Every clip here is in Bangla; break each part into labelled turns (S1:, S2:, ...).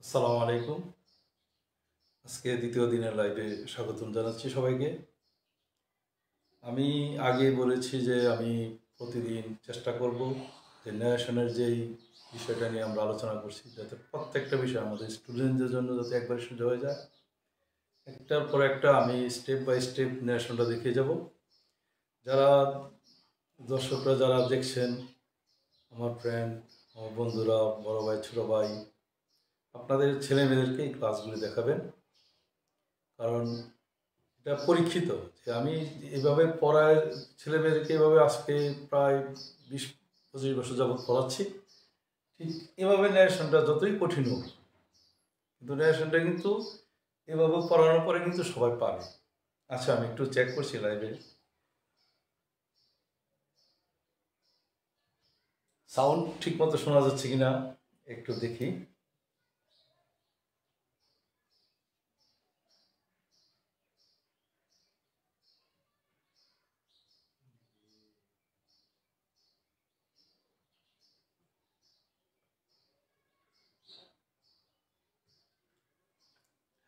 S1: আসসালামু আলাইকুম। আজকে দ্বিতীয় দিনের লাইভে স্বাগতম জানাচ্ছি সবাইকে। আমি আগে বলেছি যে আমি প্রতিদিন চেষ্টা করব যে ন্যারেশনের যেই বিষয়টা নিয়ে আমরা আলোচনা করছি যাতে প্রত্যেকটা বিষয় আমাদের স্টুডেন্টদের জন্য যাতে একবারে সোজা হয়ে যায়। একটার পর একটা আমি স্টেপ বাই স্টেপ ন্যারেশনটা দেখিয়ে যাব। যারা দর্শকরা যারা দেখছেন, আমার ফ্রেন্ড, আমার বন্ধুরা, বড় ভাই, ছোট ভাই, আপনাদের ছেলে মেয়েদেরকে এই ক্লাসগুলি দেখাবেন। কারণ এটা পরীক্ষিত যে আমি এভাবে পড়ায় ছেলেমেয়েদেরকে এভাবে আজকে প্রায় 20-25 বছর যাবৎ পড়াচ্ছি। ঠিক এভাবে ন্যারেশনটা যতই কঠিন হোক, কিন্তু ন্যারেশনটা কিন্তু এভাবে পড়ানোর পরে কিন্তু সবাই পারে। আচ্ছা, আমি একটু চেক করছি লাইভে সাউন্ড ঠিক মতো শোনা যাচ্ছে কিনা একটু দেখি।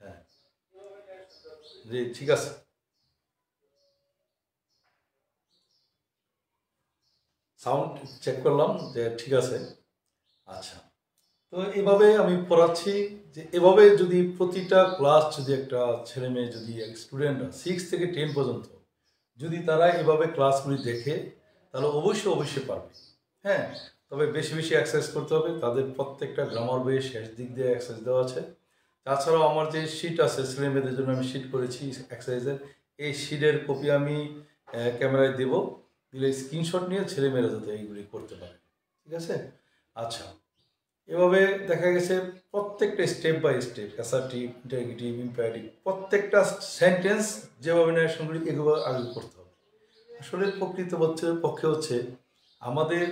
S1: হ্যাঁ, জি, ঠিক আছে। সাউন্ড চেক করলাম যে ঠিক আছে। আচ্ছা, তো এভাবে আমি পড়াচ্ছি যে এভাবে যদি প্রতিটা ক্লাস যদি একটা ছেলে মেয়ে যদি এক স্টুডেন্ট 6 থেকে 10 পর্যন্ত যদি তারা এভাবে ক্লাসগুলি দেখে তাহলে অবশ্যই অবশ্যই পারবে। হ্যাঁ, তবে বেশি বেশি এক্সারসাইজ করতে হবে। তাদের প্রত্যেকটা গ্রামার বইয়ে শেষ দিক দিয়ে এক্সারসাইজ দেওয়া আছে। তাছাড়াও আমার যে শিট আছে ছেলে মেয়েদের জন্য আমি শিট করেছি এক্সারসাইজের, এই শিটের কপি আমি ক্যামেরায় দেব, দিলে স্ক্রিনশট নিয়ে ছেলে মেয়েরা যাতে এইগুলি করতে পারে। ঠিক আছে? আচ্ছা, এভাবে দেখা গেছে প্রত্যেকটা step by step assertive, interrogative, imperative প্রত্যেকটা সেন্টেন্স যেভাবে ন্যারেশনগুলি এগুলো আগে করতে হবে। আসলে প্রকৃত পক্ষে হচ্ছে আমাদের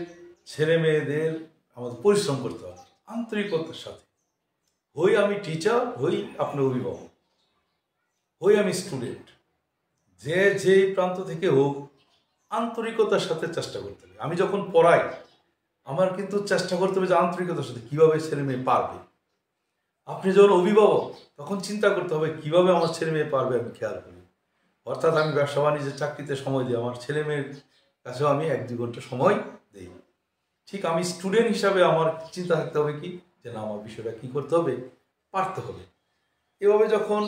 S1: ছেলে মেয়েদের আমাদের পরিশ্রম করতে হবে আন্তরিকতার সাথে। হই আমি টিচার, হই আপনার অভিভাবক, হই আমি স্টুডেন্ট, যে যেই প্রান্ত থেকে হোক আন্তরিকতার সাথে চেষ্টা করতে হবে। আমি যখন পড়াই আমার কিন্তু চেষ্টা করতে হবে যে আন্তরিকতার সাথে কীভাবে ছেলে মেয়ে পারবে। আপনি যখন অভিভাবক তখন চিন্তা করতে হবে কিভাবে আমার ছেলে মেয়ে পারবে আমি খেয়াল করি। অর্থাৎ আমি ব্যবসা বাণিজ্যের চাকরিতে সময় দিই, আমার ছেলে মেয়ের কাছেও আমি 1-2 ঘন্টা সময় দিই। ঠিক আমি স্টুডেন্ট হিসাবে আমার চিন্তা থাকতে হবে কি যে না, আমার বিষয়টা কী করতে হবে, পারতে হবে। এভাবে যখন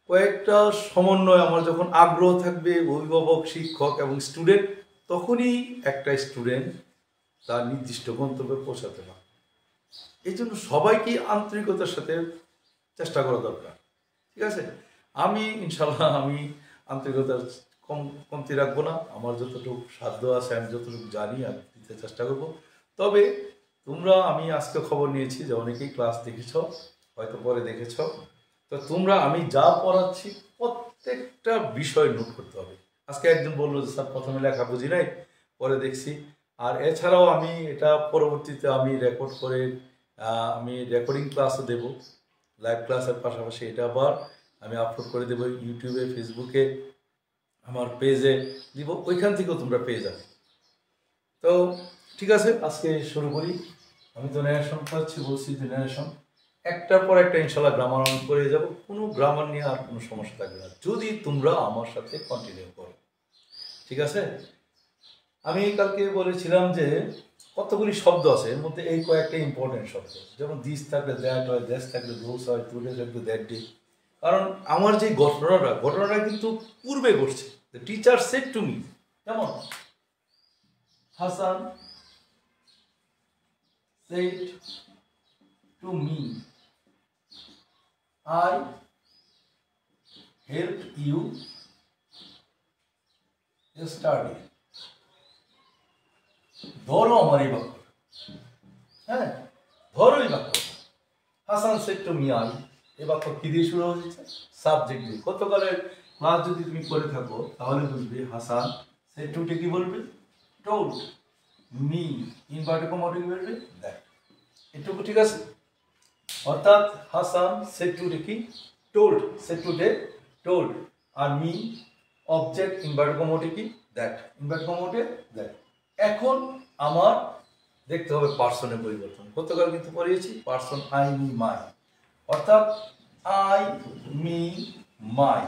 S1: কয়েকটা সমন্বয় আমার যখন আগ্রহ থাকবে অভিভাবক, শিক্ষক এবং স্টুডেন্ট, তখনই একটা স্টুডেন্ট তার নির্দিষ্ট গন্তব্যে পৌঁছাতে পারে। এই জন্য সবাইকেই আন্তরিকতার সাথে চেষ্টা করা দরকার। ঠিক আছে? আমি ইনশাল্লাহ আমি আন্তরিকতার কমতি রাখবো না। আমার যতটুকু সাধ্য আছে, আমি যতটুকু জানি আমি দিতে চেষ্টা করব। তবে তোমরা, আমি আজকে খবর নিয়েছি যে অনেকেই ক্লাস দেখেছ, হয়তো পরে দেখেছ, তো তোমরা আমি যা পড়াচ্ছি প্রত্যেকটা বিষয় নোট করতে হবে। আজকে একজন বললো যে স্যার প্রথমে লেখা বুঝি নাই, পরে দেখছি। আর এছাড়াও আমি এটা পরবর্তীতে আমি রেকর্ড করে আমি রেকর্ডিং ক্লাসও দেব, লাইভ ক্লাসের পাশাপাশি এটা আবার আমি আপলোড করে দেবো ইউটিউবে, ফেসবুকে, আমার পেজে দিব, ওইখান থেকেও তোমরা পেয়ে যাবে। তো ঠিক আছে, আজকে শুরু করি। আমি তো ন্যারেশন পাচ্ছি, বলছি যে ন্যারেশন একটার পর একটা ইনশাল্লাহ গ্রামার অন করে যাব, কোনো গ্রামার নিয়ে আর কোনো সমস্যা থাকবে না যদি তোমরা আমার সাথে কন্টিনিউ করো। ঠিক আছে? আমি কালকে বলেছিলাম যে কতগুলি শব্দ আছে, এর মধ্যে এই কয়েকটা ইম্পর্টেন্ট শব্দ, যেমন দিস থাকলে দ্যাট হয়, দ্যাস থাকলে দোস হয়, টুডে থাকলে দ্যাট ডে। কারণ আমার যে ঘটনাটা কিন্তু পূর্বে ঘটছে। The teacher said to me, কেমন, Hasan said to me, I help you study. ধরো আমার এই বাক্য, হ্যাঁ, ধরো এই বাক্য, Hasan said to me I, এই বাক্য কি দিয়ে শুরু হয়েছে? সাবজেক্ট দিয়ে। গতকালের ক্লাস যদি তুমি করে থাকো তাহলে বুঝবে হাসান সেড টুটে কি বলবে? টোল্ড মি, ইনভার্টেড কমাতে কি বলবে? দ্যাট। এটুকু ঠিক আছে? অর্থাৎ হাসান সেড টুটে কি? টোল্ড, সেড টুটে টোল্ড, আর মি অবজেক্ট, ইনভার্টেড কমাতে কি? দ্যাট, ইনভার্টেড কমাতে দ্যাট। এখন আমার দেখতে হবে পার্সনের পরিবর্তন। গতকাল কিন্তু পড়িয়েছি পার্সন আই, মি, মাই। অর্থাৎ আই, মি, মাই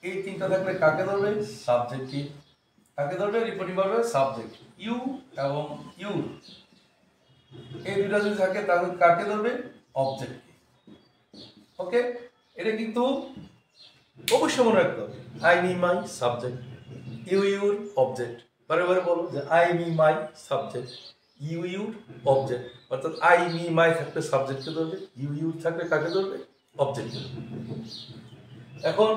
S1: এই তিনটা থাকলে কাকে ধরবে? সাবজেক্টিভ। কাকে ধরবে? রিপোর্টিং ভার্বের সাবজেক্ট। ইউ এবং ইউ এই দুইটা যদি থাকে তাহলে কাকে ধরবে? অবজেক্ট। ওকে, এটা কিন্তু অবশ্যই মনে রাখতে হবে। I me my subject, you your object. বারে বারে বলো যে I me my subject, you your object. অর্থাৎ আই মি মাই থাকলে সাবজেক্টকে ধরবে, ইউ ইউর থাকলে কাকে ধরবে? অবজেক্ট। এখন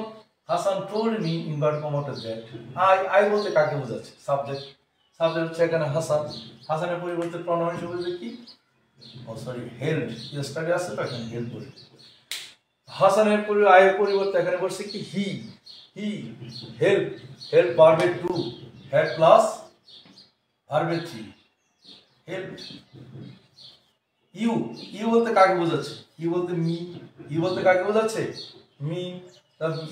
S1: হাসান টোল্ড মি ইনভার্ট কমাটা দ্যাট আই বলতে কাকে বোঝাচ্ছে? সাবজেক্ট। সাবজেক্ট হচ্ছে এখানে হাসান। হাসানের পরিবর্তে প্রণয় হিসেবে বলবে কি? ও সরি, হেল্ড। ইয়েস্টারডে আছে তো এখানে হেল্ড বলবে। হাসানের আয়ের পরিবর্তে এখানে বলছে কি? হি। He help. হেল্প ভার্বের টু, হেড প্লাস ভার্বের থ্রি, হেল্প। ইউ, ইউ বলতে কাকে বোঝাচ্ছে? ইউ বলতে মি। ইউ বলতে কাকে বোঝাচ্ছে? মি।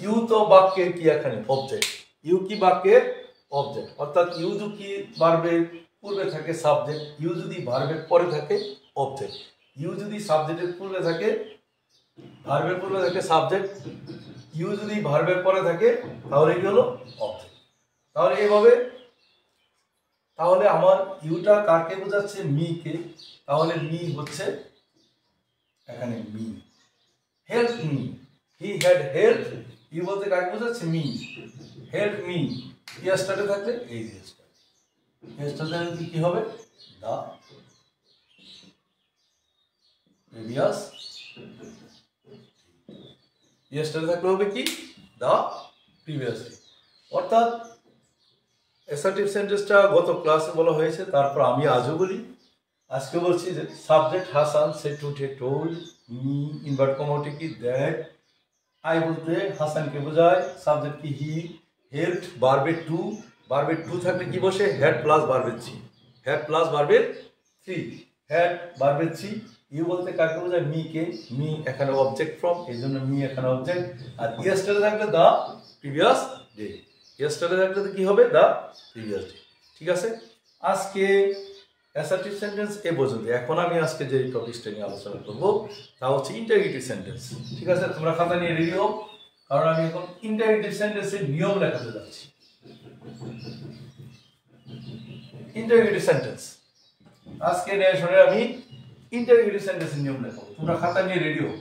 S1: ইউ তো বাক্যের কি এখানে? অবজেক্ট। ইউ কি বাক্যের অবজেক্ট। অর্থাৎ ইউ যদি ভার্বের পূর্বে থাকে সাবজেক্ট, ইউ যদি ভার্বের পরে থাকে অবজেক্ট। ইউ যদি সাবজেক্টের পূর্বে থাকে, ভার্বের পূর্বে থাকে সাবজেক্ট, ইউ যদি ভার্বের পরে থাকে তাহলে কি হলো? অবজেক্ট। তাহলে এইভাবে, তাহলে আমার ইউটা কাকে বোঝাচ্ছে? মি কে। তাহলে মি হচ্ছে এখানে me. Help me, he had help. You বলতে কাকে বোঝাচ্ছে? মি। হেল্প মি ইয়েস্টারডে থাকলে এই যে ইয়েস্টারডে কি হবে? দা প্রিভিয়াস। ইয়েস্টারডে থাকলে হবে কি? দা প্রিভিয়াস ডে। অর্থাৎ অ্যাসার্টিভ সেন্টেন্সটা গত ক্লাসে বলা হয়েছে, তারপর আমি আজও বলি। আজকে বলছি যে subject Hasan said to told me invert কমাটি কি? দ্যাট। আই বলতে হাসানকে বোঝায়, সাবজেক্ট কি? হি। হেল্প ভার্বের টু, ভার্বের টু থাকলে কি বসে? হেড প্লাস ভার্বের থ্রি, হেড প্লাস ভার্বের থ্রি, হেড ভার্বের থ্রি। ইউ বলতে কাকে বোঝায়? মি কে। মি এখানে অবজেক্ট ফর্ম, এই জন্য মি এখানে অবজেক্ট। আর ইয়েস্টারডে থাকলে দা প্রিভিয়াস ডে। ইয়েস্টারডে থাকলে কি হবে? দা প্রিভিয়াস ডে। ঠিক আছে, আজকে অ্যাসার্টিভ সেন্টেন্স এ পর্যন্ত। এখন আমি আজকে যে টপিকটা নিয়ে আলোচনা করবো তা হচ্ছে ইন্টারগেটিভ সেন্টেন্স। ঠিক আছে, তোমরা খাতা নিয়ে রেডি হও, কারণ আমি এখন ইন্টারগেটিভ সেন্টেন্সের নিয়ম লেখাতে যাচ্ছি। ইন্টারগেটিভ সেন্টেন্স আজকে নেশনে আমি ইন্টারগেটিভ সেন্টেন্সের নিয়ম লেখাবো। তোমরা খাতা নিয়ে রেডি হও।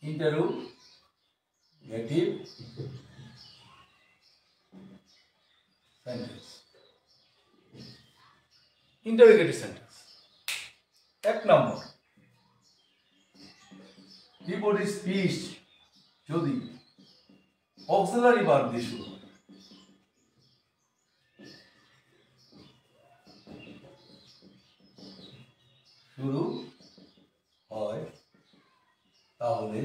S1: Interrogative sentence. ইন্টারগেটিভ সেন্টেন্স এক নম্বর, বিপরীত স্পিচ যদি অক্সিলারি ভার্ব দিয়ে শুরু হয়। শুরু হয় তাহলে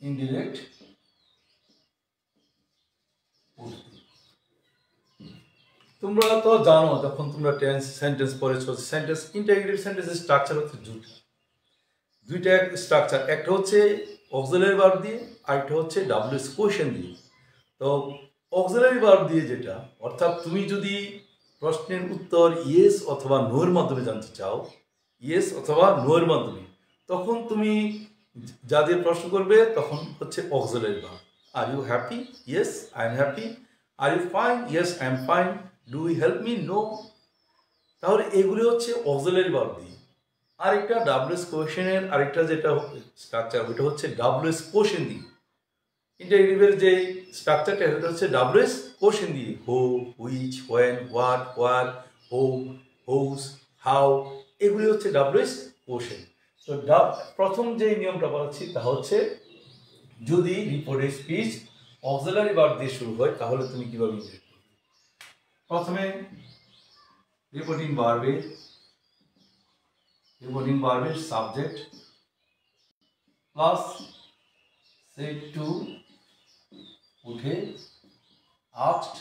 S1: ইনডিরেক্ট তোমরা তো জানো, যখন তোমরা টেন্স সেন্টেন্স পড়েছো, সেন্টেন্স ইন্টারগেটিভ সেন্টেন্সের স্ট্রাকচার হচ্ছে দুইটা স্ট্রাকচার। একটা হচ্ছে অক্সিলারি ভার্ব দিয়ে, আরেকটা হচ্ছে ডাব্লিউএস কোয়েশ্চেন দিয়ে। তো অক্সিলারি ভার্ব দিয়ে যেটা, অর্থাৎ তুমি যদি প্রশ্নের উত্তর ইয়েস অথবা নো এর মাধ্যমে জানতে চাও, ইয়েস অথবা নো এর মাধ্যমে, তখন তুমি যা দিয়ে প্রশ্ন করবে তখন হচ্ছে auxiliary verb. Are you happy? Yes I am happy. Are you fine? Yes I am fine. Do you help me? No. তাহলে এগুলি হচ্ছে অক্সিলারি ভার্ব দিয়ে। আরেকটা ডাব্লিউএস কোয়েশ্চেনের আরেকটা যেটা স্ট্রাকচার, ওইটা হচ্ছে ডাব্লিউএস কোয়েশ্চেন দিয়ে। ইন্টারগেটিভের যে স্ট্রাকচারটা সেটা হচ্ছে ডাব্লিউএস কোয়েশ্চেন দিয়ে। Who, which, when, what, where, whom, whose, how, এগুলি হচ্ছে ডাব্লিউএস কোয়েশ্চেন। তো প্রথম যে নিয়মটা বলাচ্ছি তা হচ্ছে, যদি রিপোর্টেড স্পিচ অক্সিলারি ভার্ব দিয়ে শুরু হয় তাহলে তুমি কিভাবে ইন্টারপ্রেট করবে? প্রথমে রিপোর্টিং ভার্বের সাবজেক্ট প্লাস সেড টু উঠে আস্কড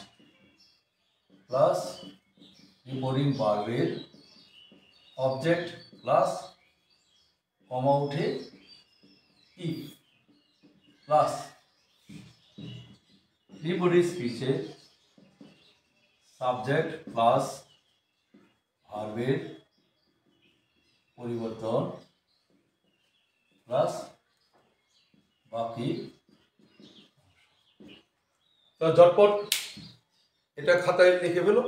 S1: প্লাস রিপোর্টিং ভার্বের অবজেক্ট প্লাস কমা উঠে ইফ প্লাস রিপোর্টিং স্পিচে সাবজেক্ট প্লাস ভার্বের পরিবর্তন প্লাস বাকি। তো ঝটপট এটা খাতায় লিখে ফেলো,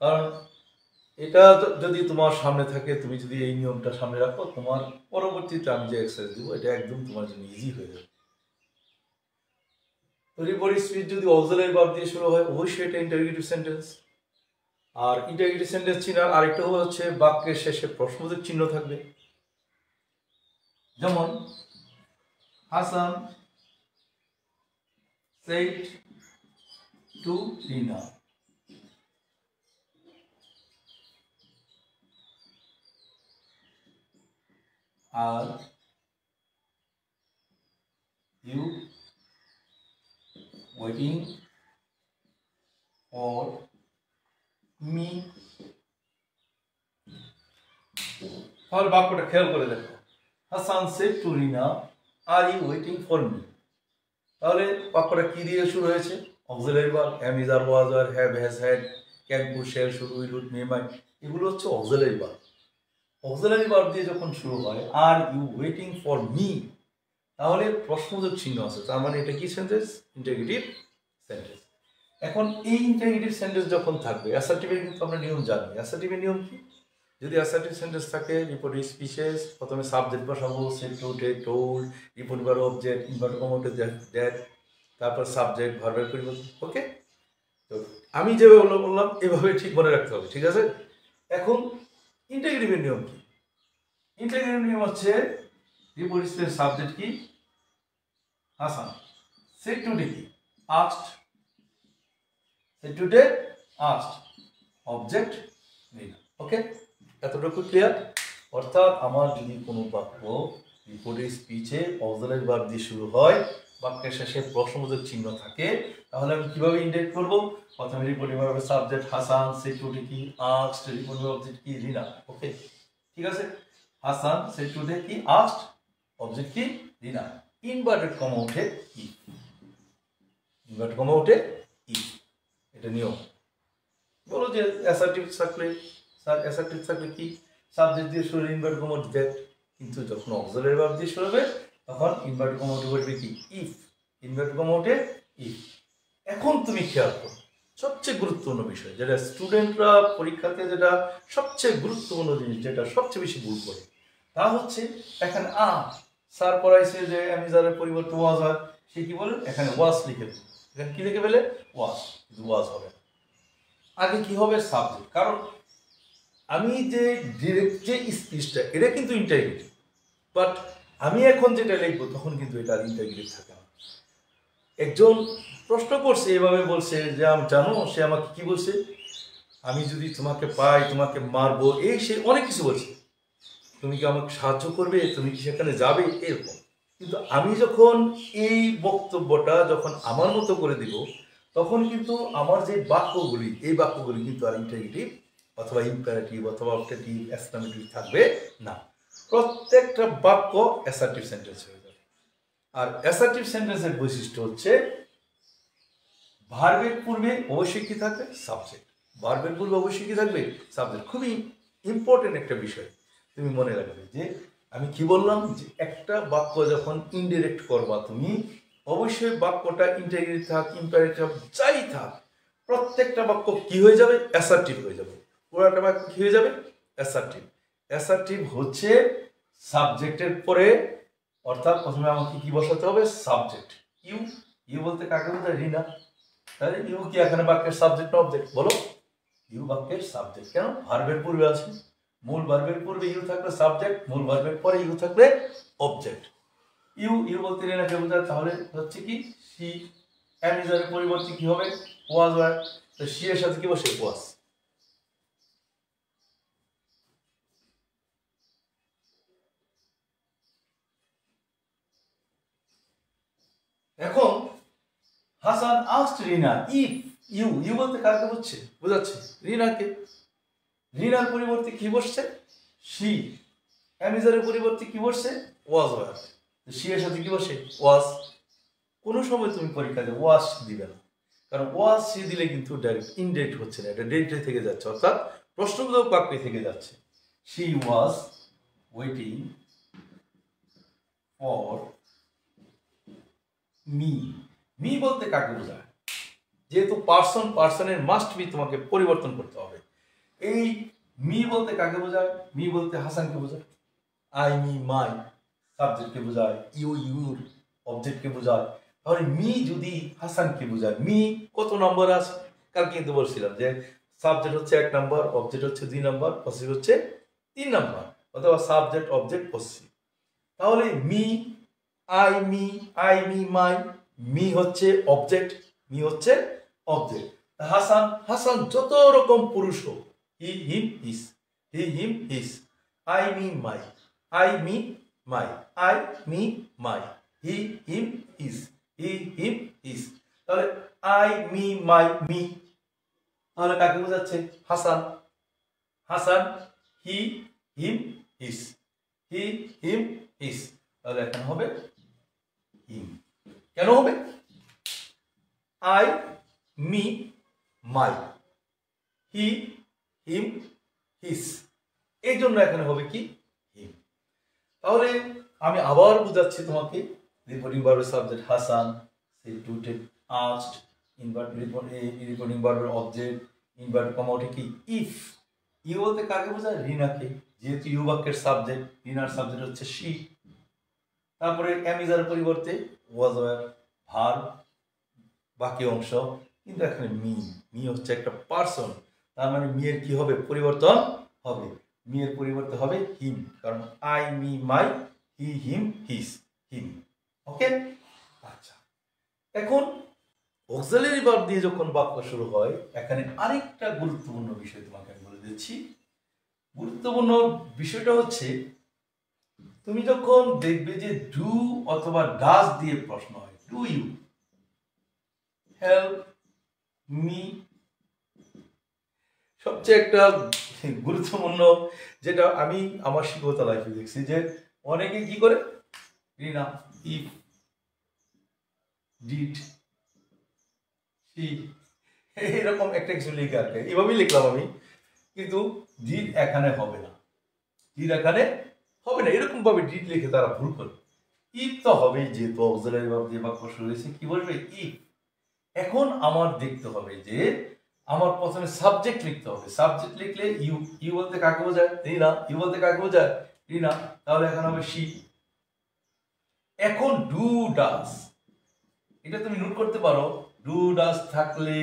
S1: কারণ এটা যদি তোমার সামনে থাকে, তুমি যদি এই নিয়মটা সামনে রাখো, তোমার পরবর্তীতে আমি যে এক্সারসাইজ দিব এটা একদম তোমার জন্য ইজি হয়ে যাবে। রিপোর্ট স্পিচ যদি অক্সিলারি ভার্ব দিয়ে শুরু হয়, অবশ্যই এটা ইন্টারোগেটিভ সেন্টেন্স। আর ইন্টারোগেটিভ সেন্টেন্স চিনার আরেকটা হচ্ছে বাক্যের শেষে প্রশ্নবোধক চিহ্ন থাকবে। যেমন Hasan said to Rina, are you waiting for me? তাহলে বাক্যটা খেয়াল করে দেখো, Hasan said to Rina, are you waiting for me? তাহলে বাক্যটা কি দিয়ে শুরু হয়েছে? Auxiliary verb, am, is, are, was, were, have, has, had, can, could, shall, should, will, would, may, might, এগুলো হচ্ছে অক্সিলারি ভার্ব। অক্সিলারি ভার্ব দিয়ে যখন শুরু হয়, are you waiting for me, তাহলে প্রশ্নবোধক চিহ্ন আছে, তার মানে এটা কি সেন্টেন্স? Interrogative sentence. এখন এই ইন্টারোগেটিভ সেন্টেন্স যখন থাকবে, অ্যাসার্টিভের কিন্তু আমরা নিয়ম জানি। অ্যাসার্টিভের নিয়ম কি? যদি অ্যাসার্টিভ সেন্টেন্স থাকে, রিপোর্টিভ স্পিচেস, প্রথমে সাবজেক্ট বসাবো, said, told, told, report verb, object, inverted কমাতে দ্যাট, তারপর সাবজেক্ট, ভার্বের পরিবর্তন। ওকে, তো আমি যেভাবে বললাম এভাবে ঠিক মনে রাখতে হবে, ঠিক আছে? এখন ইন্টারোগেটিভের নিয়ম কি? ইন্টারোগেটিভ নিয়ম হচ্ছে রিপোর্টিভ স্পিচের সাবজেক্ট কি? হাসান, সেড টুডে কি? Asked, said today asked, object Rina. Okay, এতটুকু ক্লিয়ার? অর্থাৎ আমার যদি কোনো বাক্য রিপোর্টিভ স্পিচে অক্সিলারি ভার্ব দিয়ে শুরু হয়, বাক্যের শেষে প্রশ্নবোধক চিহ্ন থাকে, তাহলে আমি কিভাবে ইন্ডিকেট করব? প্রথমে রিপোর্টিভ ভার্বের সাবজেক্ট হাসান, সেড টুডে কি? আস্কড, রিপোর্টিভ অবজেক্ট কি? রিনা। ওকে, ঠিক আছে? হাসান সেড টুডে কি? আস্কড, অবজেক্ট কি? রিনা। ইনভার্টেড কমা উঠে ইফ, ইনভার্টেড কমা উঠে ইফ, এটা নিয়ম। বলো যে অ্যাসার্টিভ থাকলে, অ্যাসার্টিভ থাকলে কি? সাবজেক্ট দিয়ে শুরু, ইনভার্টেড কমা উঠে দ্যাট, কিন্তু যখন অক্সিলারি ভার্ব দিয়ে শুরু হবে তখন ইনভার্টেড কমা উঠে বলবে কি? ইফ, ইনভার্টেড কমা উঠে ইফ। এখন তুমি খেয়াল করো সবচেয়ে গুরুত্বপূর্ণ বিষয়, যেটা স্টুডেন্টরা পরীক্ষাতে যেটা সবচেয়ে গুরুত্বপূর্ণ জিনিস, যেটা সবচেয়ে বেশি ভুল করে, তা হচ্ছে এখানে স্যার পড়াইছে যে অ্যামিজারের পরিবর্তে ওয়াজ হয়, সে কি বলে? এখানে ওয়াজ লিখে দেবে। এখানে কি লিখে ফেলে? ওয়াজ, কিন্তু ওয়াজ হবে না। আগে কি হবে? সাবজেক্ট। কারণ আমি যে ডিরেক্ট যে স্পিচটা, এটা কিন্তু ইন্টারোগেটিভ, বাট আমি এখন যেটা লিখবো তখন কিন্তু এটা ইন্টারোগেটিভ থাকে না। একজন প্রশ্ন করছে, এভাবে বলছে যে আমি জানো, সে আমাকে কি বলছে? আমি যদি তোমাকে পাই তোমাকে মারবো, এই সে অনেক কিছু বলছে, তুমি কি আমাকে সাহায্য করবে, তুমি কি সেখানে যাবে, এরকম। কিন্তু আমি যখন এই বক্তব্যটা যখন আমার মতো করে দিব, তখন কিন্তু আমার যে বাক্যগুলি, এই বাক্যগুলি কিন্তু আর ইন্টারোগেটিভ অথবা ইম্পারেটিভ অথবা অবজেক্টিভ, এক্সক্লেমেটরি থাকবে না। প্রত্যেকটা বাক্য অ্যাসার্টিভ সেন্টেন্স হয়ে যাবে। আর অ্যাসার্টিভ সেন্টেন্সের বৈশিষ্ট্য হচ্ছে ভার্বের পূর্বে অবশ্যই কি থাকবে? সাবজেক্ট। ভার্বের পূর্বে অবশ্যই কি থাকবে? সাবজেক্ট। খুবই ইম্পর্টেন্ট একটা বিষয়, তুমি মনে রাখবে যে আমি কি বললাম, যে একটা বাক্য যখন ইনডিরেক্ট করবা তুমি, অবশ্যই বাক্যটা ইন্টারোগেটিভ থাক, ইম্পারেটিভ যাই থাক, প্রত্যেকটা বাক্য কি হয়ে যাবে? অ্যাসার্টিভ হয়ে যাবে। পুরোটা বাক্য কি হয়ে যাবে? অ্যাসার্টিভ। অ্যাসার্টিভ হচ্ছে সাবজেক্টের পরে, অর্থাৎ প্রথমে আমাকে কি বসাতে হবে? সাবজেক্ট। ইউ, ইউ বলতে কাকে বোঝায়? রিনা। তাহলে ইউ কি এখানে বাক্যের সাবজেক্ট না অবজেক্ট? বলো, ইউ বাক্যের সাবজেক্ট। কেন? ভার্বের পূর্বে আছে, মূল ভার্বের পূর্বে ইউ থাকলে সাবজেক্ট, মূল ভার্বের পরে ইউ থাকলে অবজেক্ট। ইউ, ইউ বলতে রিনাকে বোঝায়, তাহলে হচ্ছে কি? সি। অ্যামিজারের পরিবর্তে কি হবে? ওয়াজ হয়, তো সি এর সাথে কি বসে? ওয়াজ। এখন Hasan asked Rina if, you, you বলতে কাকে বোঝাচ্ছে? রিনাকে। রিনার পরিবর্তে কি বসছে? সি। অ্যামিজারের পরিবর্তে কি বসছে? ওয়াজ হয়, সি এর সাথে কি বসে? ওয়াজ। কোনো সময় তুমি পরীক্ষাতে ওয়াজ দিবে না, কারণ ওয়াজ সি দিলে কিন্তু ডাইরেক্ট ইনডাইরেক্ট হচ্ছে না, এটা ডিরেক্টলি থেকে যাচ্ছে, অর্থাৎ প্রশ্নবোধক বাক্যে থেকে যাচ্ছে। She was waiting for me. Me বলতে কাকে বোঝায়? যেহেতু পার্সনের মাস্ট বি তোমাকে পরিবর্তন করতে হবে। এই মি বলতে কাকে বোঝায়? মি বলতে হাসানকে বোঝায়। আই মি মাই সাবজেক্টকে বোঝায়, ইউ ইউর অবজেক্টকে বোঝায়। তাহলে মি যদি হাসানকে বোঝায়, মি কত নম্বর আছে? কাল কিন্তু বলছিলাম যে সাবজেক্ট হচ্ছে 1 নম্বর, অবজেক্ট হচ্ছে 2 নম্বর, পসিভ হচ্ছে 3 নম্বর, অথবা সাবজেক্ট অবজেক্ট পসিভ। তাহলে me I me my, me হচ্ছে অবজেক্ট, মি হচ্ছে অবজেক্ট। হাসান যত রকম পুরুষ হোক, he him his, he him his, I me my, I me my, I me my, he him his, he him his. তাহলে আই মি মাই মি, তাহলে কাকে বোঝাচ্ছে? হাসান হি him his, he him his. তাহলে এখন হবে হিম। কেন হবে? I me my, he him হিস, এই জন্য এখানে হবে কি? হিম। তাহলে আমি আবার বুঝাচ্ছি তোমাকে। রিপোর্টিং ভার্বের সাবজেক্ট হাসান, সেই টুটেড আস্কড, রিপোর্টিং ভার্বের অবজেক্ট ইনভার্ট কমা ওঠে কি? ইফ। ইউ বলতে কাকে বোঝায়? রিনাকে, যেহেতু ইউ বাক্যের সাবজেক্ট, রিনার সাবজেক্ট হচ্ছে শি। তারপরে অ্যামিজার পরিবর্তে ওয়াজ ওয়্যার ভার্ব, বাকি অংশ। কিন্তু এখানে মি হচ্ছে একটা পার্সন, তার মানে মি এর কি হবে? পরিবর্তন হবে। মি এর পরিবর্তে হবে হিম, কারণ I me my, he him হিস, হিম। ওকে, আচ্ছা। এখন অক্সিলারি ভার্ব দিয়ে যখন বাক্য শুরু হয়, এখানে আরেকটা গুরুত্বপূর্ণ বিষয় তোমাকে আমি বলে দিচ্ছি। গুরুত্বপূর্ণ বিষয়টা হচ্ছে, তুমি যখন দেখবে যে ডু অথবা ডাজ দিয়ে প্রশ্ন হয়, ডু ইউ হেল্প মি, সবচেয়ে একটা গুরুত্বপূর্ণ, যেটা আমি আমার শিক্ষকতা লাইফে দেখছি, যে অনেকে কি করে? রিনা ইফ, ডিড, সি, এরকম একটা কিছু লিখে আর কি, এভাবেই লিখলাম আমি। কিন্তু ডিড এখানে হবে না, ডিড এখানে হবে না, এরকম ভাবে ডিড লিখে তারা ভুল করে। ইফ তো হবেই, যেহেতু অক্সিলারি ভার্ব দিয়ে বাক্য শুরু হয়েছে, কি বলবে? ইফ। এখন আমার দেখতে হবে যে আমার প্রথমে সাবজেক্ট লিখতে হবে। সাবজেক্ট লিখলে ইউ, ইউ বলতে কাকে বোঝায়? রিনা। ইউ বলতে কাকে বোঝায়? রিনা। তাহলে এখন হবে শি। এখন ডু ডাজ, এটা তুমি নোট করতে পারো। ডু ডাজ থাকলে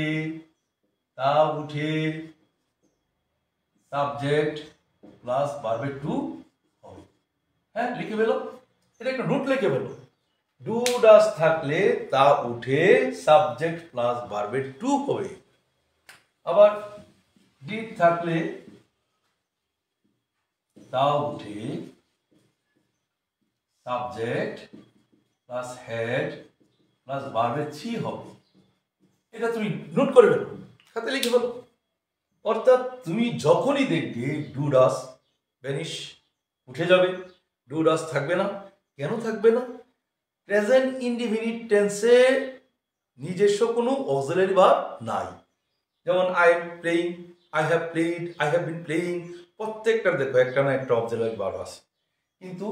S1: তা উঠে সাবজেক্ট প্লাস ভার্বে টু হবে। হ্যাঁ, লিখে ফেলো, এটা একটা নোট লিখে ফেলো। ডু ডাজ থাকলে তা উঠে সাবজেক্ট প্লাস ভার্বে টু হবে। আবার ডিড থাকলে তা উঠে সাবজেক্ট প্লাস হেড প্লাস ভার্বে থ্রি হবে। এটা তুমি নোট করে ফেলো, খাতে লিখে ফেলো। অর্থাৎ তুমি যখনই দেখবে ডু ডাজ ভ্যানিশ, উঠে যাবে, ডু ডাজ থাকবে না। কেন থাকবে না? প্রেজেন্ট ইনডিফিনিট টেন্সে নিজস্ব কোনো অক্সিলারি ভার্ব নাই। যেমন I am playing, I have played, I have been playing, প্রত্যেকটার দেখো একটা না একটা অক্সিলারি ভার্ব আছে। কিন্তু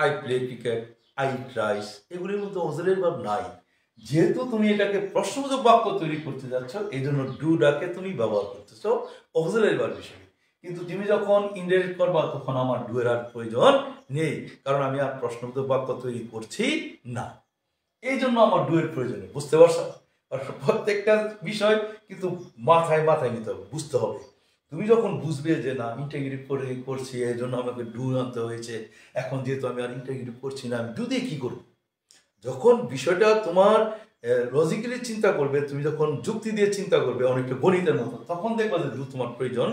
S1: I play cricket, I eat rice, এগুলির মধ্যে অক্সিলারি ভার্ব নাই। যেহেতু তুমি এটাকে প্রশ্নবোধক বাক্য তৈরি করতে যাচ্ছ, এই জন্য ডু ডাকে তুমি ব্যবহার করতেছো অক্সিলারি ভার্ব হিসেবে। কিন্তু তুমি যখন ইনডাইরেক্ট করবা, তখন আমার ডু এর আর প্রয়োজন নেই, কারণ আমি আর প্রশ্নবোধক বাক্য তৈরি করছি না। এই জন্য আমার ডু এর প্রয়োজন নেই। বুঝতে পারছো? প্রত্যেকটা বিষয় কিন্তু মাথায় নিতে হবে, বুঝতে হবে। তুমি যখন বুঝবে যে না, ইন্টিগ্রেটিভ করে করছি, এই জন্য আমাকে ডু আনতে হয়েছে, এখন যেহেতু আমি আর ইন্টিগ্রেটিভ করছি না, আমি ডু দিয়ে কি করব? যখন বিষয়টা তোমার লজিক্যালি চিন্তা করবে, তুমি যখন যুক্তি দিয়ে চিন্তা করবে, অনেকটা গণিতের মতো, তখন দেখবে যে ডু তোমার প্রয়োজন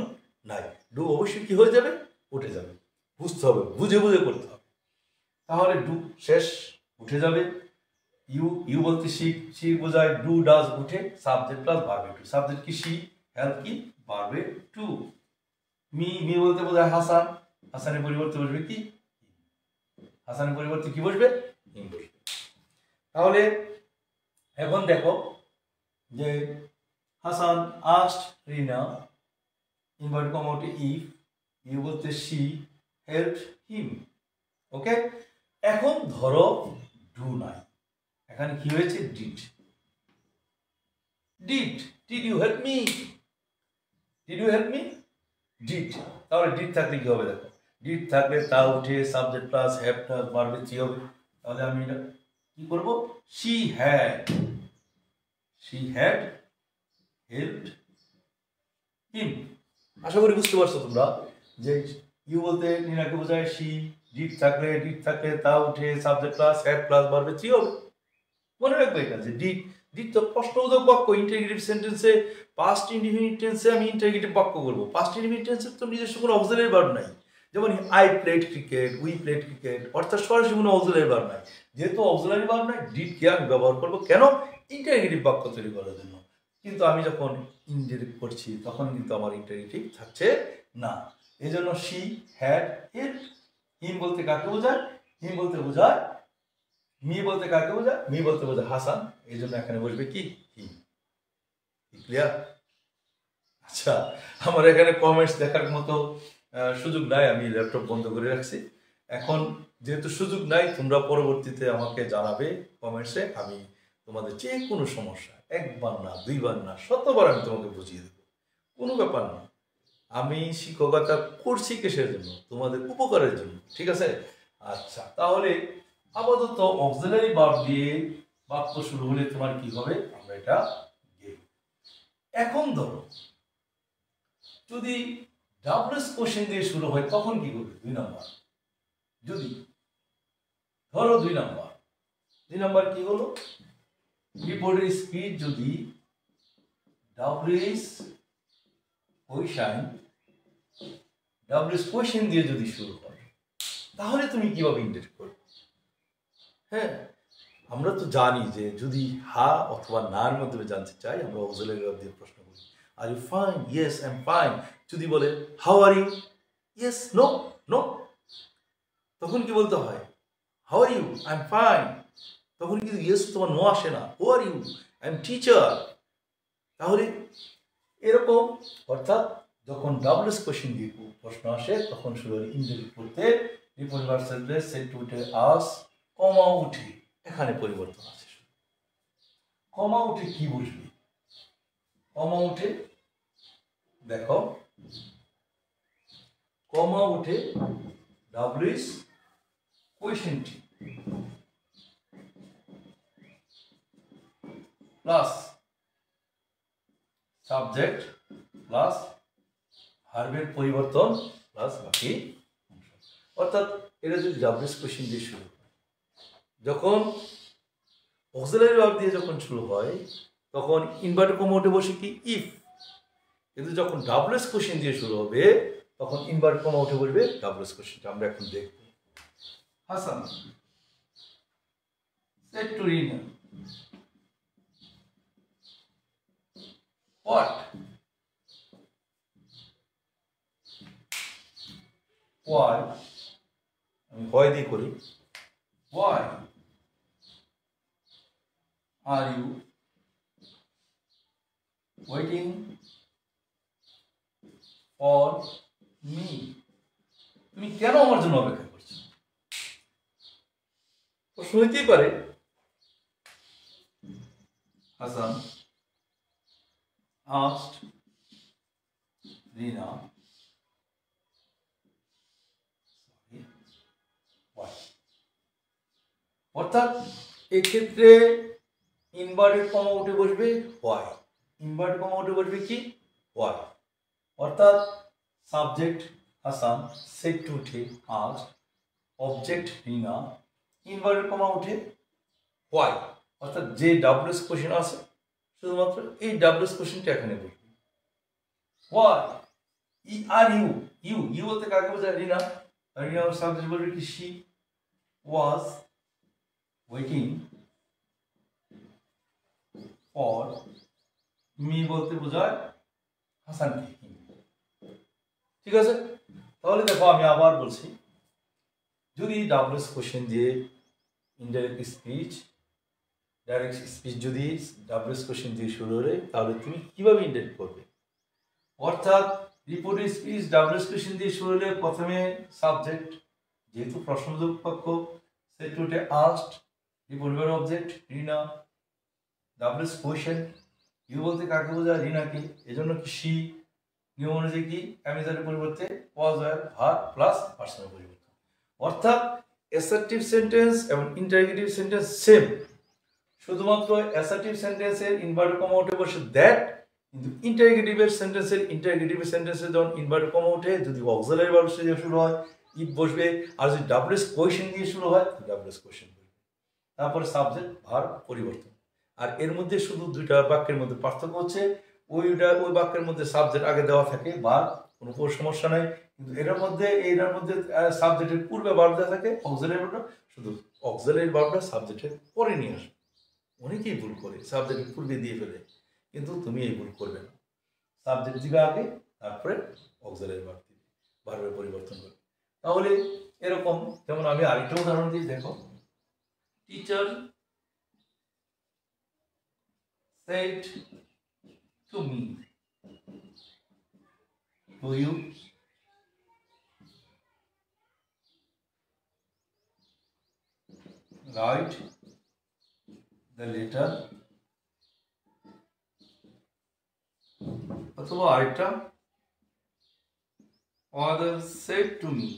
S1: নাই। ডু অবশ্যই কি হয়ে যাবে? উঠে যাবে। বুঝতে হবে, বুঝে বুঝে করতে হবে। তাহলে ডু শেষ, উঠে যাবে। ইউ বলতে সি বোঝায়, ডু ডাজ উঠে সাবজেক্ট প্লাস ভার্বে টু। সাবজেক্ট কি? সি, হেল্প কি? ভার্বে টু। মি বলতে বোঝায় হাসান, হাসানের পরিবর্তে বসবে কি? হাসানের পরিবর্তে কি বসবে? হিম বসবে। তাহলে এখন দেখো যে Hasan asked Rina, invert comma ওঠে ইফ, ইউ বলতে সি, হেল্প হিম, ওকে, এখন ধরো ডু নাই, এখানে কি হয়েছে did. Did, did you help me, did you help me, did. তাহলে ডিড থাকলে কি হবে দেখো, ডিড থাকলে তা উঠে subject plus have plus verb three হবে। তাহলে আমি এটা কি করব, শি হ্যাড হেল্পড হিম। আশা করি বুঝতে পারছো তোমরা যে ইউ বলতে নিনাকে বোঝায় শি, ডিড থাকলে তা উঠে subject plus have plus verb three হবে। মনে রাখবে এটা যে ডিড, ডিড তো প্রশ্নবোধক বাক্য, ইন্টারগেটিভ সেন্টেন্সে পাস্ট ইনডিফিনিট টেন্সে আমি ইন্টারগেটিভ বাক্য করব। পাস্ট ইনডিফিনিট টেন্সের তো নিজস্ব কোনো অক্সিলারি ভার্ব নাই, যেমন I played cricket, we played cricket, অর্থাৎ সরাসরি কোনো অক্সিলারি ভার্ব নাই। যেহেতু অক্সিলারি ভার্ব নাই, ডিডকে আমি ব্যবহার করব কেন, ইন্টারগেটিভ বাক্য তৈরি করার জন্য। কিন্তু আমি যখন ইনডিরেক্ট করছি তখন কিন্তু আমার ইন্টারগেটিভ থাকছে না। এই জন্য শি হ্যাড হেল্পড হিম বলতে কাকে বোঝায়, হিম বলতে বোঝায় মি, বলতে কাকে বোঝায়, মি বলতে বোঝায় হাসান। এই জন্য এখানে বসবে কি হিম। ক্লিয়ার? আচ্ছা, আমার এখানে কমেন্টস দেখার মতো সুযোগ নাই, আমি ল্যাপটপ বন্ধ করে রাখছি। এখন যেহেতু সুযোগ নাই, তোমরা পরবর্তীতে আমাকে জানাবে কমেন্টসে, আমি তোমাদের যে কোনো সমস্যা একবার না, দুইবার না, শতবার আমি তোমাকে বুঝিয়ে দেবো, কোনো ব্যাপার না। আমি শিক্ষকতা করছি কিসের জন্য, তোমাদের উপকারের জন্য, ঠিক আছে? আচ্ছা, তাহলে আপাতত অক্সিলারি ভার্ব দিয়ে বাক্য শুরু হলে তোমার কি হবে, আমরা এটা দেখব। এখন ধরো যদি ডাবলস কোশ্চেন দিয়ে শুরু হয় তখন কি করবে, 2 নাম্বার। যদি ধরো 2 নাম্বার কি হলো, রিপোর্টের স্পিড যদি ডাবলস কোশ্চেন দিয়ে যদি শুরু হয় তাহলে তুমি কিভাবে ইন্টারেক্ট করবে? হ্যাঁ, আমরা তো জানি যে যদি হা অথবা নার মধ্যে জানতে চাই আমরা অক্সিলারি ভার্ব দিয়ে প্রশ্ন করি। Are you fine? Yes I am fine. যদি বলে how are you? Yes, no, no. তখন কি বলতে হয়, how are you? I am fine. তখন কিন্তু ইয়েস তোমার নো আসে না, who are you? I am teacher. তাহলে এরকম, অর্থাৎ যখন ডাবলস কোশ্চেন দিয়ে প্রশ্ন আসে তখন শুরু হয় ইনডিরেক্ট করতে রিপোর্ট ভার্ব সেট টু উঠে আস, কমা উঠে, এখানে পরিবর্তন আছে। কমা উঠে কি বুঝবি, কমা উঠে দেখো, কমা উঠে ডাবলস কোশ্চেনটি প্লাস সাবজেক্ট প্লাস ভার্বের পরিবর্তন প্লাস বাকি, অর্থাৎ এটা যদি ডাবলস কোশ্চেন দিয়ে শুরু হয়, যখন অক্সিলারি ভার্ব দিয়ে যখন শুরু হয় তখন ইনভার্টেড কমা উঠে বসে কি ইফ। কিন্তু যখন ডাবলস কোশ্চেন দিয়ে শুরু হবে তখন ইনভার্টেড কমা উঠে বসবে ডাবলস কোশ্চেনটা। আমরা এখন দেখব। Hasan said to Rina, what? Why? আমি হয় দিয়ে করি। Why are you waiting for me? তুমি কেন আমার জন্য অপেক্ষা করছো? প্রশ্ন হইতেই পারে। Hasan asked Rina why? অর্থাৎ এক্ষেত্রে ইনভার্টেড কমা উঠে বসবে why, ইনভার্টেড কমা উঠে বসবে কি why, অর্থাৎ সাবজেক্ট হাসান, সেট টু উঠে asked, অবজেক্ট রিনা, ইনভার্টেড কমা উঠে why, অর্থাৎ যে ডাবলস কোশ্চেন আছে শুধুমাত্র এই ডাবলস কোশ্চেনটা এখানে বসবে। why আর ইউ বলতে কাকে বোঝায়, রিনা। রিনা সাবজেক্ট বলবে কি she was waiting for me বলতে বোঝায় হাসানকে। ঠিক আছে, তাহলে দেখো আমি আবার বলছি, যদি ডাবলস কোশ্চেন দিয়ে ইনডাইরেক্ট স্পিচ, ডাইরেক্ট স্পিচ যদি ডাবলস কোশ্চেন দিয়ে শুরু হলে তাহলে তুমি কিভাবে ইনডাইরেক্ট করবে? অর্থাৎ রিপোর্টেড স্পিচ ডাবলস কোশ্চেন দিয়ে শুরু হলে প্রথমে সাবজেক্ট যেহেতু প্রশ্নবোধক বাক্য সেট টু টে আস্কড, এই পরিবার object Rina, WS question, you বলতে কাকে বোঝায়? রিনাকে। এজন্য কি সি, নিয়ম অনুযায়ী কি অ্যামিজারের পরিবর্তে ওয়াজ ওয়্যার ভার্ব প্লাস পার্সনের পরিবর্তন। অর্থাৎ অ্যাসার্টিভ সেন্টেন্স এবং ইন্টারোগেটিভ সেন্টেন্স সেম, শুধুমাত্র অ্যাসার্টিভ সেন্টেন্সের ইনভার্টেড কমা উঠে বসে দ্যাট, কিন্তু ইন্টারোগেটিভের সেন্টেন্সের যখন ইনভার্টেড কমা উঠে যদি অক্সিলারি ভার্ব দিয়ে শুরু হয় ইফ বসবে, আর যদি ডাব্লিউএস কোয়েশ্চেন দিয়ে শুরু হয় ডাব্লিউএস কোয়েশ্চেন বসবে, তারপরে সাবজেক্ট ভার্ব পরিবর্তন। আর এর মধ্যে শুধু দুইটা বাক্যের মধ্যে পার্থক্য হচ্ছে ওই বাক্যের মধ্যে সাবজেক্ট আগে দেওয়া থাকে ভার্ব, কোনো সমস্যা নাই, কিন্তু এটার মধ্যে সাবজেক্টের পূর্বে ভার্ব দেওয়া থাকে, অক্সিলারি ভার্বটা শুধু অক্সিলারি ভার্বটা সাবজেক্টের পরে নিয়ে আসবে। অনেকেই ভুল করে সাবজেক্টের পূর্বে দিয়ে ফেলে, কিন্তু তুমি এই ভুল করবে না, সাবজেক্ট দিবে আগে, তারপরে অক্সিলারি ভার্ব দিবে, ভার্বের পরিবর্তন করবে। তাহলে এরকম, যেমন আমি আরেকটা উদাহরণ দিই, দেখো, teacher said to me, do you write the letter? অথবা আরেকটা, father said to me,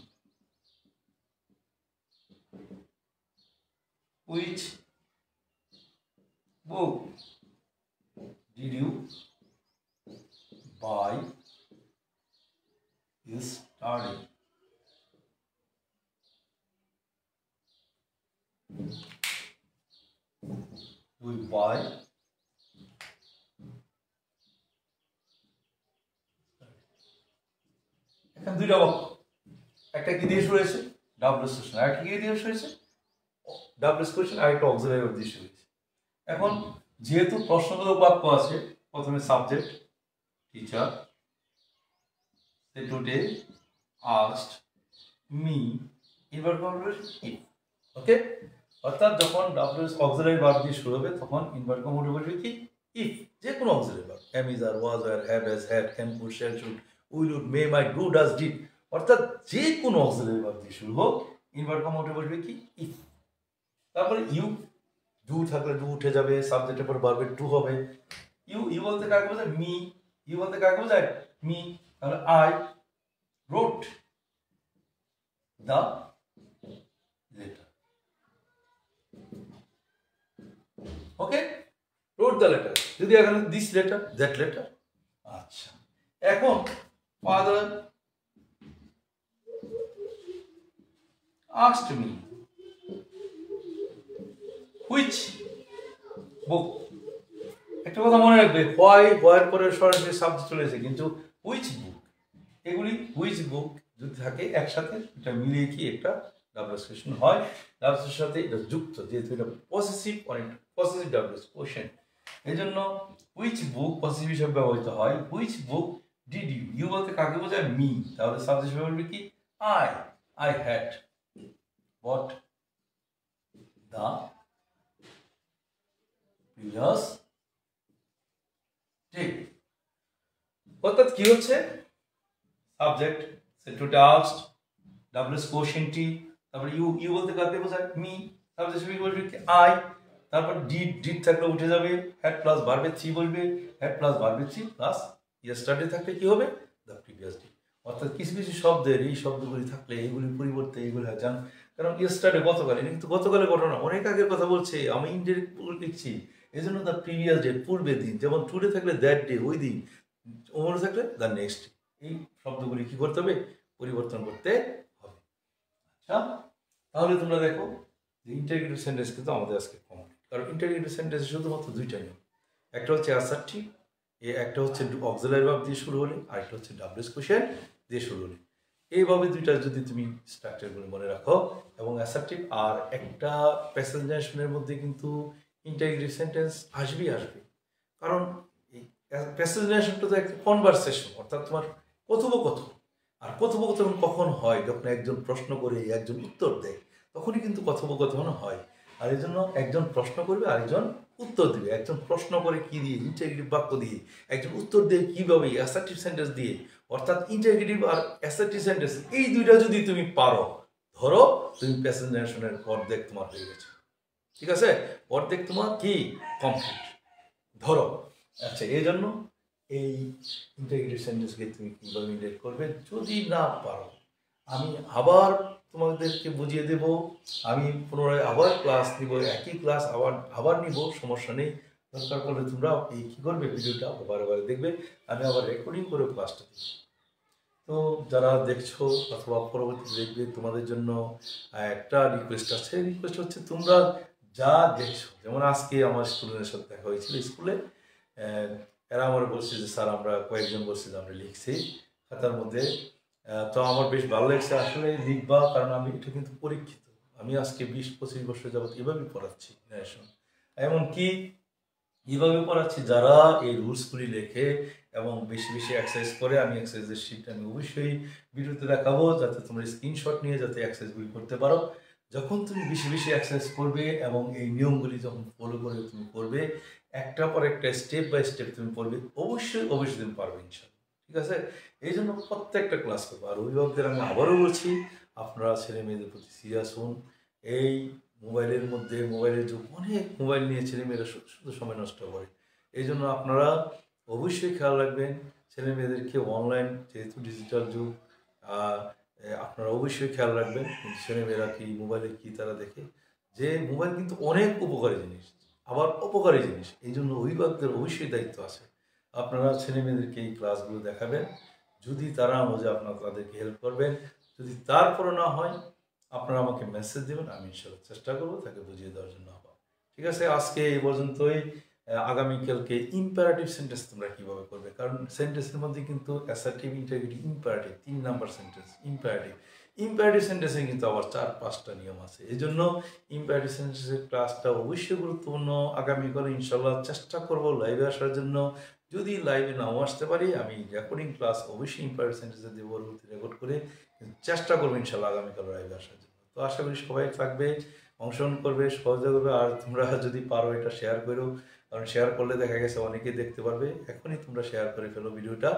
S1: which book did you buy yesterday? Do you buy? এখানে দুইটা বাক্য, একটা কি দিয়ে শুরু হয়েছে? ডাব্লিউএস কোয়েশ্চেন, আর একটা কি দিয়ে শুরু হয়েছে? ডাব্লিউএস কোয়েশ্চেন, আর একটা অক্সিলারি ভার্ব দিয়ে শুরু হয়েছে। এখন যেহেতু প্রশ্নবোধক বাক্য আছে, প্রথমে subject teacher today asked me, invert comma বসবে ওকে। অর্থাৎ যখন ডাব্লিউএস অক্সিলারি ভার্ব দিয়ে শুরু হবে তখন ইনভার্ট কমা বসবে কি ইফ, যে কোনো auxiliary verb, am is are, was were, have has had, can could shall should will would may might do does did, অর্থাৎ যে কোনো অক্সিলারি ভার্ব দিয়ে শুরু হোক ইনভার্ট কমা উঠে বসবে কি ইফ। তারপরে ইউ, ডু থাকলে ডু উঠে যাবে, সাবজেক্টের পর ভার্বের টু হবে। ইউ বলতে কাকে বোঝায়? মি। ইউ বলতে কাকে বোঝায়? মি। তাহলে I wrote the letter, okay, wrote the letter, যদি এখানে দিস লেটার, দ্যাট লেটার। আচ্ছা, এখন father asked me which book, একটা কথা মনে রাখবে, হোয়ার পরে সরাসরি সাবজেক্ট চলে এসেছে, কিন্তু হুইচ বুক, এগুলি হুইচ বুক যদি থাকে একসাথে এটা মিলিয়ে কি একটা ডাব্লিউএস কোয়েশ্চেন হয়, ডাব্লিউএস সাথে এটা যুক্ত, যেহেতু এটা পসেসিভ, অনেকটা পসেসিভ ডাব্লিউএস কোয়েশ্চেন, এই জন্য হুইচ বুক পসেসিভ হিসেবে ব্যবহৃত হয়। Which book did you, you বলতে কাকে বোঝায়? মি। তাহলে সাবজেক্ট হিসেবে বলবে কি I had bought the previous day। অর্থাৎ কি হচ্ছে? Subject said to asked, WS question টি, তারপর ইউ বলতে কাকে বোঝায়? মি, সাবজেক্ট হিসেবে বলবে কি আই, তারপর ডিড থাকলে উঠে যাবে, হ্যাড প্লাস ভার্বে থ্রি বলবে, হ্যাড প্লাস ভার্বে থ্রি প্লাস ইয়েস্টারডে থাকলে কি হবে? The previous day. অর্থাৎ কিছু কিছু শব্দের এই শব্দগুলি থাকলে এইগুলির পরিবর্তে এইগুলি জান, কারণ ইয়েস্টারডে গতকাল, এটা কিন্তু গতকালের ঘটনা, অনেক আগের কথা বলছে, আমি ইনডিরেক্ট লিখছি, এই জন্য দ্য প্রিভিয়াস ডে পূর্বের দিন, যেমন টুডে থাকলে দ্যাট ডে ওই দিন, ওমরে থাকলে দ্য নেক্সট ডে, এই শব্দগুলি কি করতে হবে? পরিবর্তন করতে হবে। আচ্ছা, তাহলে তোমরা দেখো যে ইন্টারোগেটিভ সেন্টেন্স কিন্তু আমাদের আজকে কমপ্লিট, কারণ ইন্টারোগেটিভ সেন্টেন্স শুধুমাত্র দুইটা নিয়ম, একটা হচ্ছে অ্যাসার্টিভ, একটা হচ্ছে অক্সিলারি ভার্ব দিয়ে শুরু হলে, আর একটা হচ্ছে ডাব্লিউএস কোশ্চেন দিয়ে শুরু হলে। এইভাবে দুইটা যদি তুমি স্ট্রাকচারগুলো মনে রাখো, এবং অ্যাসার্টিভ আর একটা প্যাসেঞ্জারের মধ্যে কিন্তু ইন্টারোগেটিভ সেন্টেন্স আসবে, কারণ এই প্যাসেঞ্জারটা তো একটা কনভারসেশন, অর্থাৎ তোমার কথোপকথন, আর কথোপকথন কখন হয়? যখন একজন প্রশ্ন করে একজন উত্তর দেয়, তখনই কিন্তু কথোপকথন হয়। আর এই জন্য একজন প্রশ্ন করবে, আরেকজন উত্তর দিবে, একজন প্রশ্ন করে কি দিয়ে? ইন্টারোগেটিভ বাক্য দিয়ে, একজন উত্তর দিয়ে কিভাবে? অ্যাসার্টিভ সেন্টেন্স দিয়ে। অর্থাৎ ইন্টারোগেটিভ আর অ্যাসার্টিভ সেন্টেন্স এই দুইটা যদি তুমি পারো, ধরো তুমি প্যাসেজ জেনারেশনের অর্ধেক তোমার হয়ে গেছে, ঠিক আছে, অর্ধেক তোমার কি কমপ্লিট ধরো। আচ্ছা, এই জন্য এই ইন্টিগ্রেটেড সেন্টেন্সকে তুমি কীভাবে ইন্টিগ্রেট করবে যদি না পারো, আমি আবার তোমাদেরকে বুঝিয়ে দেব, আমি পুনরায় আবার ক্লাস নিব, একই ক্লাস আবার নিব, সমস্যা নেই। দরকার পড়লে তোমরা এই কী করবে, ভিডিওটা বারে বারে দেখবে, আমি আবার রেকর্ডিং করে ক্লাসটা দিই। তো যারা দেখছো অথবা পরবর্তীতে দেখবে, তোমাদের জন্য একটা রিকোয়েস্ট আছে। রিকোয়েস্ট হচ্ছে তোমরা যা দেখছো, যেমন আজকে আমার স্টুডেন্টের সাথে দেখা হয়েছিল স্কুলে, এরা আমার বলছে যে স্যার আমরা কয়েকজন বলছি যে আমরা লিখছি খাতার মধ্যে। তো আমার বেশ ভালো লাগছে, আসলে লিখবা, কারণ আমি এটা কিন্তু পরীক্ষিত। আমি আজকে 20-25 বছর যাবত এভাবেই পড়াচ্ছি ন্যারেশন, এমনকি এইভাবে পড়াচ্ছি যারা এই রুলসগুলি লেখে এবং বেশি বেশি এক্সারসাইজ করে। আমি এক্সারসাইজের শিট আমি অবশ্যই ভিডিওতে দেখাবো, যাতে তোমরা স্ক্রিনশট নিয়ে যাতে এক্সারসাইজগুলি করতে পারো। যখন তুমি বেশি বেশি এক্সারসাইজ করবে এবং এই নিয়মগুলি যখন ফলো করে তুমি করবে, একটার পর একটা স্টেপ বাই স্টেপ তুমি পড়বে, অবশ্যই অবশ্যই তুমি পারবে ইনশাল্লাহ, ঠিক আছে। এই জন্য প্রত্যেকটা ক্লাস করবো। আর অভিভাবকদের আমি আবারও বলছি, আপনারা ছেলে মেয়েদের প্রতি সিরিয়াস হন। এই মোবাইলের মধ্যে, মোবাইলের যুগ, অনেক মোবাইল নিয়ে ছেলেমেয়েরা শুধু সময় নষ্ট করে। এই জন্য আপনারা অবশ্যই খেয়াল রাখবেন ছেলে মেয়েদেরকে, অনলাইন যেহেতু ডিজিটাল যুগ, আপনারা অবশ্যই খেয়াল রাখবেন ছেলেমেয়েরা কি মোবাইলে কি তারা দেখে। যে মোবাইল কিন্তু অনেক উপকারী জিনিস, আবার অপকারী জিনিস, এই জন্য অভিভাবকদের অবশ্যই দায়িত্ব আছে। আপনারা ছেলে মেয়েদেরকে এই ক্লাসগুলো দেখাবেন, যদি তারা বোঝে আপনারা তাদেরকে হেল্প করবেন। যদি তারপরে না হয়, আপনারা আমাকে মেসেজ দেবেন, আমি ইনশাল্লাহ চেষ্টা করবো তাকে বুঝিয়ে দেওয়ার জন্য আবার, ঠিক আছে। আজকে এই পর্যন্তই। আগামীকালকে ইম্পারেটিভ সেন্টেন্স তোমরা কীভাবে করবে, কারণ সেন্টেন্সের মধ্যে কিন্তু assertive, interrogative, imperative 3 number sentence. Imperative সেন্টেন্সে কিন্তু আবার 4-5টা নিয়ম আছে। এই জন্য ইম্পারেটিভ সেন্টেন্সের ক্লাসটা অবশ্যই গুরুত্বপূর্ণ। আগামীকাল ইনশাল্লাহ চেষ্টা করবো লাইভে আসার জন্য। যদি লাইভে নাও আসতে পারি, আমি রেকর্ডিং ক্লাস অবশ্যই ইম্পারেটিভ সেন্টেন্সে দেবো, পরবর্তী রেকর্ড করে চেষ্টা করবো ইনশাল্লাহ আগামীকাল লাইভে আসার জন্য। তো আশা করি সবাই থাকবে, অংশগ্রহণ করবে, সহযোগিতা করবে। আর তোমরা যদি পারো এটা শেয়ার করো, কারণ শেয়ার করলে দেখা গেছে অনেকেই দেখতে পারবে। এখনই তোমরা শেয়ার করে ফেলো ভিডিওটা।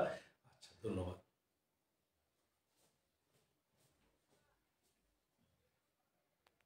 S1: আচ্ছা, ধন্যবাদ।